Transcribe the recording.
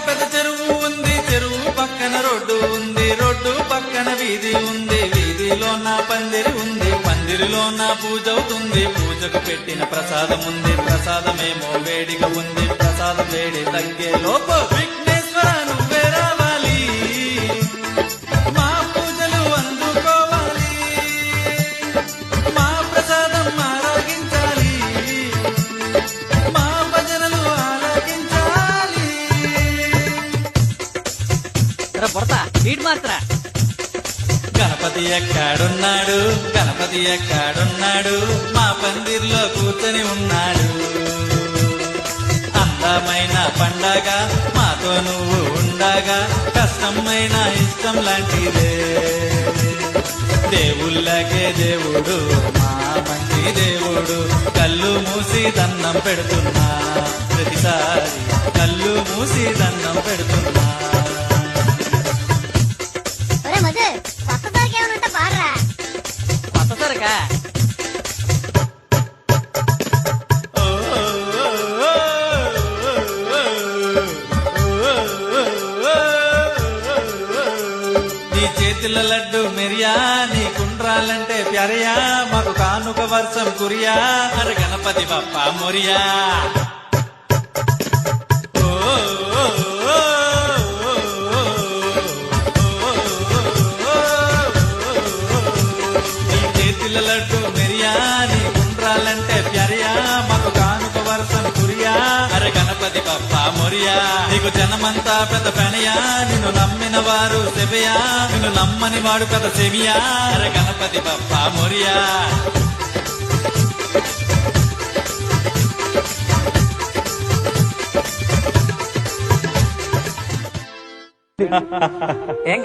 పెద్ద చెరువు ఉంది, చెరువు పక్కన రోడ్డు ఉంది, రోడ్డు పక్కన వీధి ఉంది, వీధిలో నా పందిరి ఉంది, పందిరిలో నా పూజ అవుతుంది, పూజకు పెట్టిన ప్రసాదం ఉంది, ప్రసాదమేమో వేడిగా ఉంది, ప్రసాదం వేడి తగ్గే లోపు విఘ్నేశ్వర నువ్వే రావాలి, మా పూజలు అందుకోవాలి, మా ప్రసాదం ఆరాగించాలి, మా భజనలు ఆరాగించాలి. పొడతా వీడి మాత్ర గణపతి ఎక్కడున్నాడు, గణపతి ఎక్కడున్నాడు, మా పందిర్లో కూర్చొని ఉన్నాడు. అందమైన పండగ మాతో నువ్వు ఉండగా, కష్టమైన ఇష్టం లాంటిదే. దేవుళ్ళకే దేవుడు మా మంచి దేవుడు, కళ్ళు మూసి దండం పెడుతున్నా, ప్రతిసారి కళ్ళు మూసి దండం పెడుతున్నా. కొత్త సరకా నీ చేతుల లడ్డు మెరియా, నీ కుండ్రాలంటే ప్యారయా, మాకు కానుక వర్షం కురియా, అరే గణపతి బప్ప మొరియా. నీ చేతుల లడ్డు మెరియా, నీ కుండ్రాలంటే ప్యారయా, మాకు కానుక వర్షం కురియా, అరే గణపతి బప్ప మొరియా. నీకు జనమంతా పెద్ద పెనయా, నిన్ను నమ్మిన వారు సెబయా, నిన్ను నమ్మని వాడు పెద్ద సెమియా, అరే గణపతి బప్ప మొరియా. ఏం